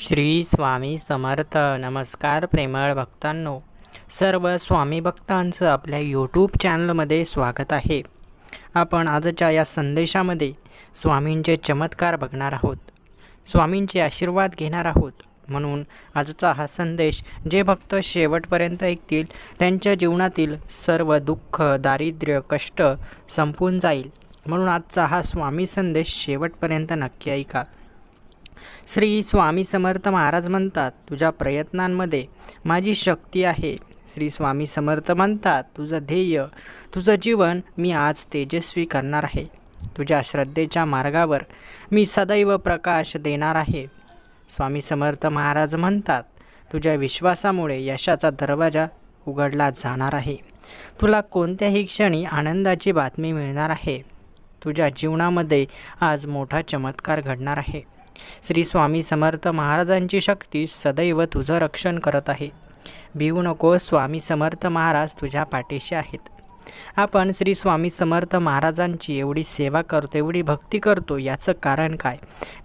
श्री स्वामी समर्थ. नमस्कार प्रेमळ भक्तांनो, सर्व स्वामी भक्तांचं आपल्या यूट्यूब चॅनलमध्ये स्वागत आहे. आपण आजच्या या संदेशामध्ये स्वामींचे चमत्कार बघणार आहोत, स्वामींचे आशीर्वाद घेणार आहोत. म्हणून आजचा हा संदेश जे भक्त शेवटपर्यंत ऐकतील त्यांच्या जीवनातील सर्व दुःख, दारिद्र्य, कष्ट संपून जाईल. म्हणून आजचा हा स्वामी संदेश शेवटपर्यंत नक्की ऐका. श्री स्वामी समर्थ महाराज म्हणतात, तुझ्या प्रयत्नांमध्ये माझी शक्ती आहे. श्री स्वामी समर्थ म्हणतात, तुझं ध्येय, तुझं जीवन मी आज तेजस्वी करणार आहे. तुझ्या श्रद्धेच्या मार्गावर मी सदैव प्रकाश देणार आहे. स्वामी समर्थ महाराज म्हणतात, तुझ्या विश्वासामुळे यशाचा दरवाजा उघडला जाणार आहे. तुला कोणत्याही क्षणी आनंदाची बातमी मिळणार आहे. तुझ्या जीवनामध्ये आज मोठा चमत्कार घडणार आहे. श्री स्वामी समर्थ महाराजांची शक्ती सदैव तुझं रक्षण करत आहे. भिवू नको, स्वामी समर्थ महाराज तुझ्या पाठीशी आहेत. आपण श्री स्वामी समर्थ महाराजांची एवढी सेवा करतो, एवढी भक्ती करतो, याचं कारण काय?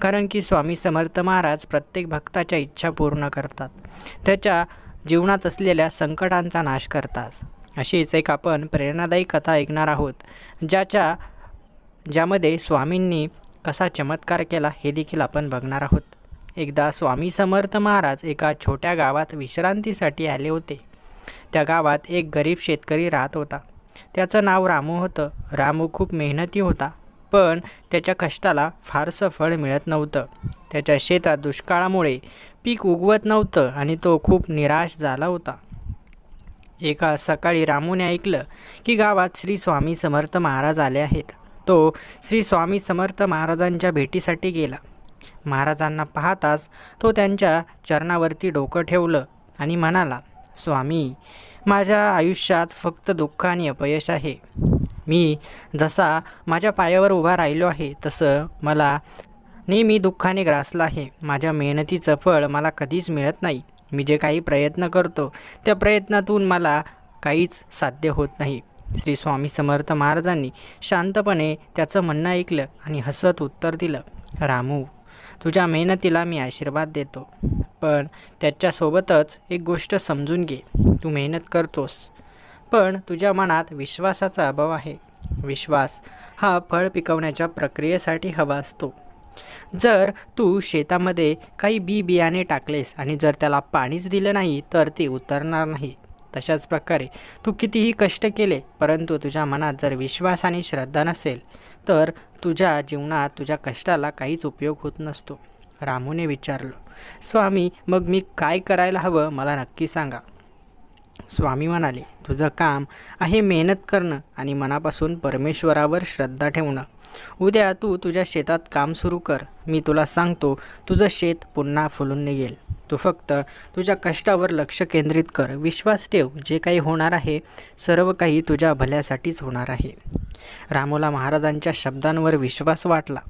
कारण की स्वामी समर्थ महाराज प्रत्येक भक्ताच्या इच्छा पूर्ण करतात, त्याच्या जीवनात असलेल्या संकटांचा नाश करतात. अशीच एक आपण प्रेरणादायी कथा ऐकणार आहोत, ज्यामध्ये स्वामींनी कसा चमत्कार केला हे देखील आपण बघणार आहोत. एकदा स्वामी समर्थ महाराज एका छोट्या गावात विश्रांतीसाठी आले होते. त्या गावात एक गरीब शेतकरी राहत होता. त्याचं नाव रामू होतं. रामू खूप मेहनती होता, पण त्याच्या कष्टाला फारसं फळ मिळत नव्हतं. त्याच्या शेतात दुष्काळामुळे पीक उगवत नव्हतं आणि तो खूप निराश झाला होता. एका सकाळी रामूने ऐकलं की गावात श्री स्वामी समर्थ महाराज आले आहेत. तो श्री स्वामी समर्थ महाराजांच्या भेटीसाठी गेला. महाराजांना पाहताच तो त्यांच्या चरणावरती डोकं ठेवलं आणि म्हणाला, स्वामी, माझ्या आयुष्यात फक्त दुःख आणि अपयश आहे. मी जसा माझ्या पायावर उभा राहिलो आहे तसं मला नेहमी दुःखाने ग्रासलं आहे. माझ्या मेहनतीचं फळ मला कधीच मिळत नाही. मी जे काही प्रयत्न करतो त्या प्रयत्नातून मला काहीच साध्य होत नाही. श्री स्वामी समर्थ महाराजांनी शांतपणे त्याचं म्हणणं ऐकलं आणि हसत उत्तर दिलं, रामू, तुझ्या मेहनतीला मी आशीर्वाद देतो, पण त्याच्यासोबतच एक गोष्ट समजून घे. तू मेहनत करतोस, पण तुझ्या मनात विश्वासाचा अभाव आहे. विश्वास हा फळ पिकवण्याच्या प्रक्रियेसाठी हवा असतो. जर तू शेतामध्ये काही बियाणे टाकलेस आणि जर त्याला पाणीच दिलं नाही तर ते उतरणार नाही. तशाच प्रकारे तू कितीही कष्ट केले, परंतु तुझ्या मनात जर विश्वास आणि श्रद्धा नसेल तर तुझ्या जीवनात तुझ्या कष्टाला काहीच उपयोग होत नसतो. रामूने विचारलं, स्वामी, मग मी काय करायला हवं मला नक्की सांगा. स्वामी म्हणाले, तुझं काम आहे मेहनत करणं आणि मनापासून परमेश्वरावर श्रद्धा ठेवणं. उद्या तू तुझ्या शेतात काम सुरू कर. मी तुला सांगतो, तुझं शेत पुन्हा फुलून निघेल. तू फक्त तुझ्या कष्टावर लक्ष केंद्रित कर. विश्वास ठेव, जे काही होणार आहे सर्व काही तुझ्या भल्यासाठीच होणार आहे. रामूला महाराजांच्या शब्दांवर विश्वास वाटला.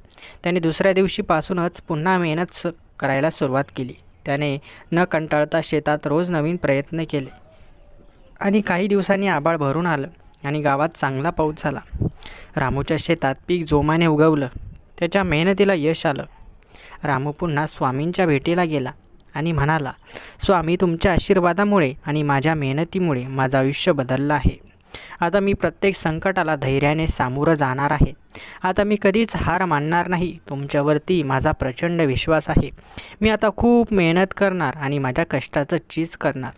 त्याने दुसऱ्या दिवशीपासूनच पुन्हा मेहनत करायला सुरुवात केली. त्याने न कंटाळता शेतात रोज नवीन प्रयत्न केले आणि काही दिवसांनी आभाळ भरून आलं आणि गावात चांगला पाऊस झाला. रामूच्या शेतात पीक जोमाने उगवलं. त्याच्या मेहनतीला यश आलं. रामू पुन्हा स्वामींच्या भेटीला गेला आणि म्हणाला, स्वामी, तुमच्या आशीर्वादामुळे आणि माझ्या मेहनतीमुळे माझं आयुष्य बदललं आहे. आता मी प्रत्येक संकटाला धैर्याने सामोरं जाणार आहे. आता मी कधीच हार मानणार नाही. तुमच्यावरती माझा प्रचंड विश्वास आहे. मी आता खूप मेहनत करणार आणि माझ्या कष्टाचं चीज करणार.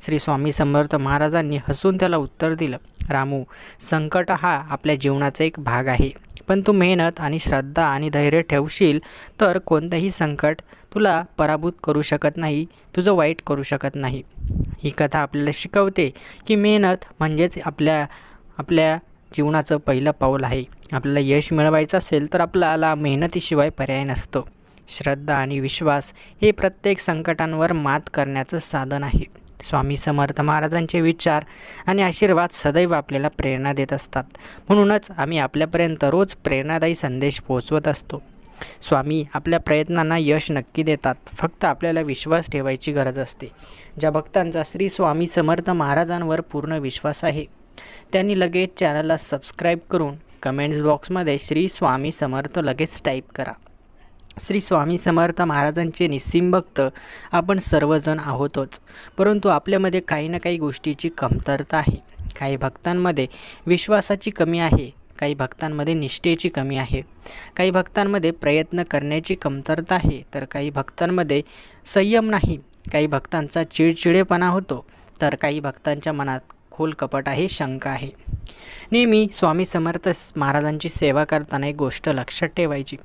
श्री स्वामी समर्थ महाराजांनी हसून त्याला उत्तर दिलं, रामू, संकट हा आपल्या जीवनाचा एक भाग आहे, पण तू मेहनत आणि श्रद्धा आणि धैर्य ठेवशील तर कोणतंही संकट तुला पराभूत करू शकत नाही, तुझं वाईट करू शकत नाही. ही कथा आपल्याला शिकवते की मेहनत म्हणजेच आपल्या जीवनाचं पहिलं पाऊल आहे. आपल्याला यश मिळवायचं असेल तर आपल्याला मेहनतीशिवाय पर्याय नसतो. श्रद्धा आणि विश्वास हे प्रत्येक संकटांवर मात करण्याचं साधन आहे. स्वामी समर्थ महाराजांचे विचार आणि आशीर्वाद सदैव आपल्याला प्रेरणा देत असतात. म्हणूनच आम्ही आपल्यापर्यंत रोज प्रेरणादायी संदेश पोहोचवत असतो. स्वामी आपल्या प्रयत्नांना यश नक्की देतात. फक्त आपल्याला विश्वास ठेवायची गरज असते. ज्या भक्तांचा श्री स्वामी समर्थ महाराजांवर पूर्ण विश्वास आहे त्यांनी लगेच चॅनलला सबस्क्राईब करून कमेंट्स बॉक्समध्ये श्री स्वामी समर्थ लगेच टाईप करा. श्री स्वामी समर्थ महाराजांचे निस्सीम भक्त आपण सर्वजण आहोतच, परंतु आपल्यामध्ये काही ना काही गोष्टीची कमतरता आहे. काही भक्तांमध्ये विश्वासाची कमी आहे, काही भक्तांमध्ये निष्ठेची कमी आहे, काही भक्तांमध्ये प्रयत्न करण्याची कमतरता आहे, तर काही भक्तांमध्ये संयम नाही, काही भक्तांचा चिडचिडेपणा होतो, तर काही भक्तांच्या मनात खोल कपट आहे, शंका आहे. नेहमी स्वामी समर्थ महाराजांची सेवा करताना एक गोष्ट लक्षात ठेवायची,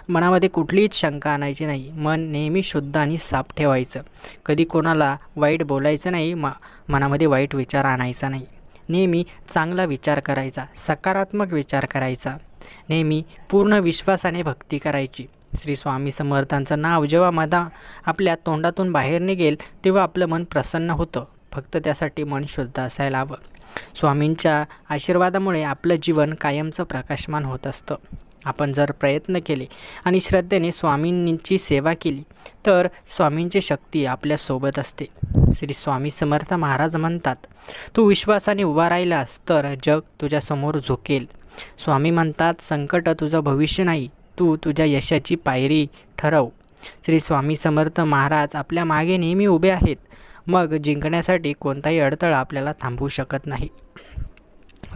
मनामध्ये कुठलीच शंका आणायची नाही. मन नेहमी शुद्ध आणि साफ ठेवायचं. कधी कोणाला वाईट बोलायचं नाही, मनामध्ये वाईट विचार आणायचा नाही. नेहमी चांगला विचार करायचा, सकारात्मक विचार करायचा. नेहमी पूर्ण विश्वासाने भक्ती करायची. श्री स्वामी समर्थांचं नाव जेव्हा आपल्या तोंडातून बाहेर निघेल तेव्हा आपलं मन प्रसन्न होतं. फक्त त्यासाठी मन शुद्ध असायला हवं. स्वामींच्या आशीर्वादामुळे आपलं जीवन कायमचं प्रकाशमान होत असतं. आपण जर प्रयत्न केले आणि श्रद्धेने स्वामींची सेवा केली तर स्वामींची शक्ती आपल्यासोबत असते. श्री स्वामी समर्थ महाराज म्हणतात, तू विश्वासाने उभा राहिलास तर जग तुझ्यासमोर झुकेल. स्वामी म्हणतात, संकट तुझं भविष्य नाही, तू तुझ्या यशाची पायरी ठरव. श्री स्वामी समर्थ महाराज आपल्या मागे नेहमी उभे आहेत. मग जिंकण्यासाठी कोणताही अडथळा आपल्याला थांबवू शकत नाही.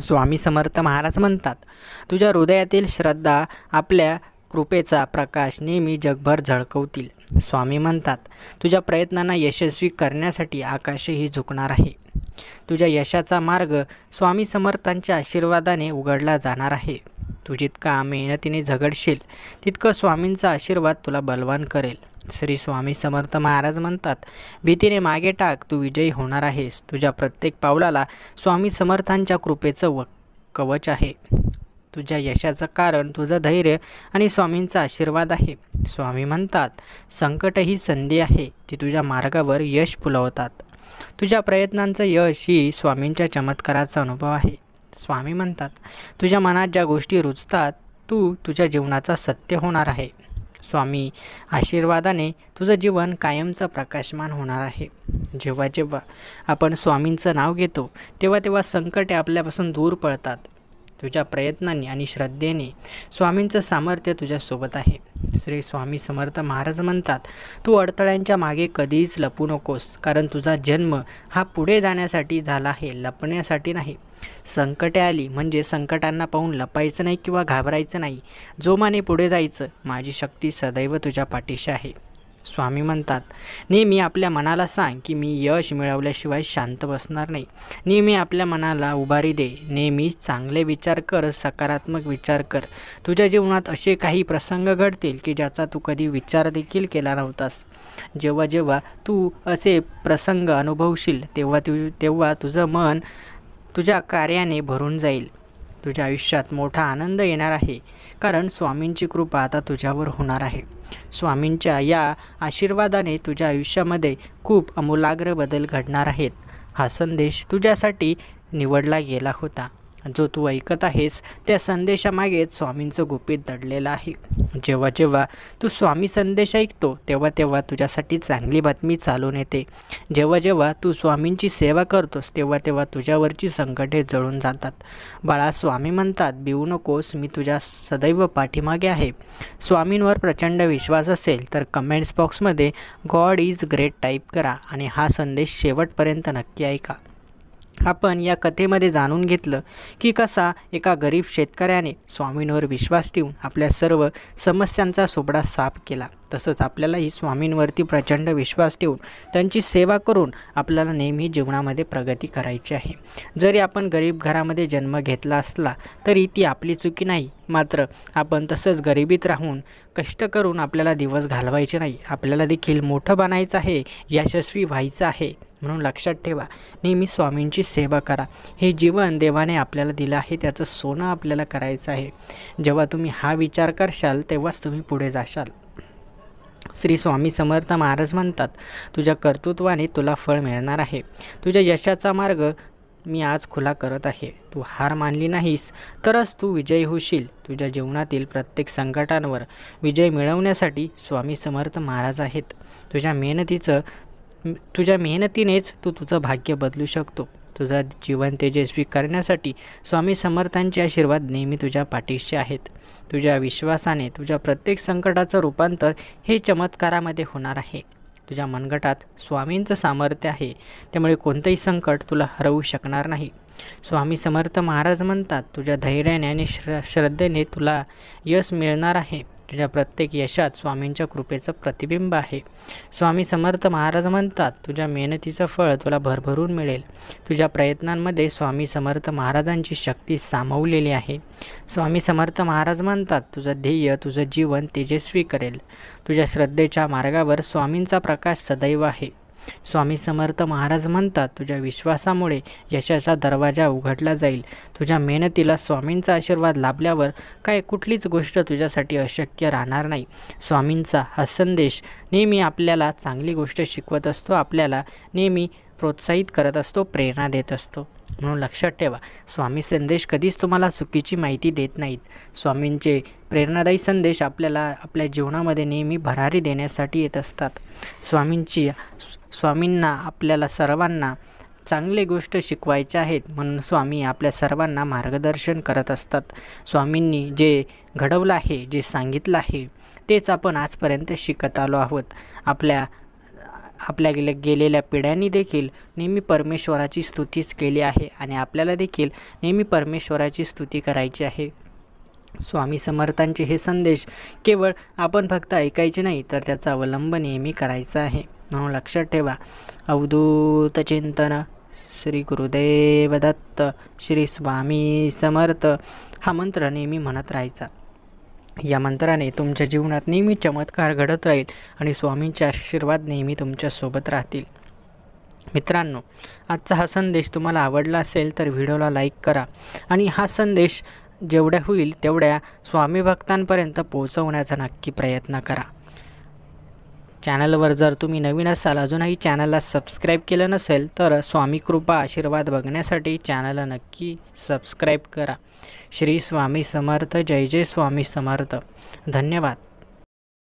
स्वामी समर्थ महाराज म्हणतात, तुझ्या हृदयातील श्रद्धा आपल्या कृपेचा प्रकाश नेहमी जगभर झळकवतील. स्वामी म्हणतात, तुझ्या प्रयत्नांना यशस्वी करण्यासाठी आकाशही झुकणार आहे. तुझ्या यशाचा मार्ग स्वामी समर्थांच्या आशीर्वादाने उघडला जाणार आहे. तू जितका मेहनतीने झगडशील तितकं स्वामींचा आशीर्वाद तुला बलवान करेल. श्री स्वामी समर्थ महाराज म्हणतात, भीतीने मागे टाक, तू विजयी होणार आहेस. तुझ्या प्रत्येक पावलाला स्वामी समर्थांच्या कृपेचं कवच आहे. तुझ्या यशाचं कारण तुझं धैर्य आणि स्वामींचा आशीर्वाद आहे. स्वामी म्हणतात, संकट ही संधी आहे, ती तुझ्या मार्गावर यश फुलवतात. तुझ्या प्रयत्नांचं यश ही स्वामींच्या चमत्काराचा अनुभव आहे. स्वामी म्हणतात, तुझ्या मनात ज्या गोष्टी रुजतात तू तुझ्या जीवनाचा सत्य होणार आहे. स्वामी आशीर्वादाने तुझं जीवन कायमचं प्रकाशमान होणार आहे. जेव्हा जेव्हा आपण स्वामींचं नाव घेतो तेव्हा तेव्हा संकटे आपल्यापासून दूर पळतात. तुझ्या प्रयत्नांनी आणि श्रद्धेने स्वामींचं सामर्थ्य तुझ्यासोबत आहे. श्री स्वामी समर्थ महाराज म्हणतात, तू अडथळ्यांच्या मागे कधीच लपू नकोस, कारण तुझा जन्म हा पुढे जाण्यासाठी झाला आहे, लपण्यासाठी नाही. संकटे आली म्हणजे संकटांना पाहून लपायचं नाही किंवा घाबरायचं नाही. जोमाने पुढे जायचं. माझी शक्ती सदैव तुझ्या पाठीशी आहे. स्वामी म्हणतात, नेहमी आपल्या मनाला सांग की मी यश मिळवल्याशिवाय शांत बसणार नाही. नेहमी आपल्या मनाला उभारी दे. नेहमी चांगले विचार कर, सकारात्मक विचार कर. तुझ्या जीवनात असे काही प्रसंग घडतील की ज्याचा तू कधी विचार देखील केला नव्हतास. जेव्हा जेव्हा तू असे प्रसंग अनुभवशील तेव्हा तुझं मन तुझ्या कार्याने भरून जाईल. तुझ्या आयुष्यात मोठा आनंद येणार आहे, कारण स्वामींची कृपा आता तुझ्यावर होणार आहे. स्वामींच्या या आशीर्वादाने तुझ्या आयुष्यामध्ये खूप आमूलाग्र बदल घडणार आहेत. हा संदेश तुझ्यासाठी निवडला गेला होता. जो तू ऐकत आहेस त्या संदेशामागेच स्वामींचं गुपित दडलेलं आहे. जेव्हा जेव्हा तू स्वामी संदेश ऐकतो तेव्हा तेव्हा तुझ्यासाठी चांगली बातमी चालून येते. जेव्हा जेव्हा तू स्वामींची सेवा करतोस तेव्हा तेव्हा तुझ्यावरची संकटे जळून जातात. बाळा, स्वामी म्हणतात, भिवू नकोस, मी तुझ्या सदैव पाठीमागे आहे. स्वामींवर प्रचंड विश्वास असेल तर कमेंट्स बॉक्समध्ये गॉड इज ग्रेट टाईप करा आणि हा संदेश शेवटपर्यंत नक्की ऐका. आपण या कथेमध्ये जाणून घेतलं की कसा एका गरीब शेतकऱ्याने स्वामींवर विश्वास ठेवून आपल्या सर्व समस्यांचा सोबडा साफ केला. तसंच आपल्यालाही स्वामींवरती प्रचंड विश्वास ठेवून त्यांची सेवा करून आपल्याला नेहमी जीवनामध्ये प्रगती करायची आहे. जरी आपण गरीब घरामध्ये जन्म घेतला असला तरी ती आपली चुकी नाही. मात्र आपण तसंच गरिबीत राहून कष्ट करून आपल्याला दिवस घालवायचे नाही. आपल्याला देखील मोठं बनायचं आहे, यशस्वी व्हायचं आहे. म्हणून लक्षात ठेवा, नेहमी स्वामींची सेवा करा. हे जीवन देवाने आपल्याला दिलं आहे, त्याचं सोनं आपल्याला करायचं आहे. जेव्हा तुम्ही हा विचार करशाल तेव्हाच तुम्ही पुढे जाशाल. श्री स्वामी समर्थ महाराज म्हणतात, तुझ्या कर्तृत्वाने तुला फळ मिळणार आहे. तुझ्या यशाचा मार्ग मी आज खुला करत आहे. तू हार मानली नाहीस तरच तू विजयी होशील. तुझ्या जीवनातील प्रत्येक संकटांवर विजय मिळवण्यासाठी स्वामी समर्थ महाराज आहेत. तुझ्या मेहनतीनेच तू तुझं भाग्य बदलू शकतो. तुझं जीवन तेजस्वी करण्यासाठी स्वामी समर्थांचे आशीर्वाद नेहमी तुझ्या पाठीशी आहेत. तुझ्या विश्वासाने तुझ्या प्रत्येक संकटाचं रूपांतर हे चमत्कारामध्ये होणार आहे. तुझ्या मनगटात स्वामींचं सामर्थ्य आहे, त्यामुळे कोणतंही संकट तुला हरवू शकणार नाही. स्वामी समर्थ महाराज म्हणतात, तुझ्या धैर्याने आणि श्रद्धेने तुला यश मिळणार आहे. तुझ्या प्रत्येक यशात स्वामींच्या कृपेचं प्रतिबिंब आहे. स्वामी समर्थ महाराज म्हणतात, तुझ्या मेहनतीचं फळ तुला भरभरून मिळेल. तुझ्या प्रयत्नांमध्ये स्वामी समर्थ महाराजांची शक्ती सामावलेली आहे. स्वामी समर्थ महाराज म्हणतात, तुझं ध्येय तुझं जीवन तेजस्वी करेल. तुझ्या श्रद्धेच्या मार्गावर स्वामींचा प्रकाश सदैव आहे. स्वामी समर्थ महाराज म्हणतात, तुझ्या विश्वासामुळे यशाचा दरवाजा उघडला जाईल. तुझ्या मेहनतीला स्वामींचा आशीर्वाद लाभल्यावर कुठलीच गोष्ट तुझ्यासाठी अशक्य राहणार नाही. स्वामींचा हा संदेश नेहमी आपल्याला चांगली गोष्ट शिकवत असतो, आपल्याला नेहमी प्रोत्साहित करत असतो, प्रेरणा देत असतो. म्हणून लक्षात ठेवा, स्वामी संदेश कधीच तुम्हाला चुकीची माहिती देत नाहीत. स्वामींचे प्रेरणादायी संदेश आपल्याला आपल्या जीवनामध्ये नेहमी भरारी देण्यासाठी येत असतात. स्वामींना आपल्याला सर्वांना चांगले गोष्ट शिकवायच्या आहेत, म्हणून स्वामी आपल्या सर्वांना मार्गदर्शन करत असतात. स्वामींनी जे घडवलं आहे, जे सांगितलं आहे, तेच आपण आजपर्यंत शिकत आलो आहोत. आपल्या गेलेल्या पिढ्यांनी देखील नेहमी परमेश्वराची स्तुतीच केली आहे आणि आपल्याला देखील नेहमी परमेश्वराची स्तुती करायची आहे. स्वामी समर्थांचे हे संदेश केवळ आपण फक्त ऐकायचे नाही, तर त्याचा अवलंब नेहमी करायचा आहे. म्हणून लक्षात ठेवा, अवधूत चिंतन, श्री गुरुदेव दत्त, श्री स्वामी समर्थ हा मंत्र नेहमी म्हणत राहायचा. या मंत्राने तुमच्या जीवनात नेहमी चमत्कार घडत राहील आणि स्वामींचे आशीर्वाद नेहमी तुमच्यासोबत राहतील. मित्रांनो, आजचा हा संदेश तुम्हाला आवडला असेल तर व्हिडिओला लाईक करा आणि हा संदेश जेवढ्या होईल तेवढ्या स्वामी भक्तांपर्यंत पोहोचवण्याचा नक्की प्रयत्न करा. चॅनलवर जर तुम्ही नवीन असाल, अजूनही चॅनलला सबस्क्राईब केलं नसेल, तर स्वामी कृपा आशीर्वाद बघण्यासाठी चॅनलला नक्की सबस्क्राईब करा. श्री स्वामी समर्थ. जय जय स्वामी समर्थ. धन्यवाद.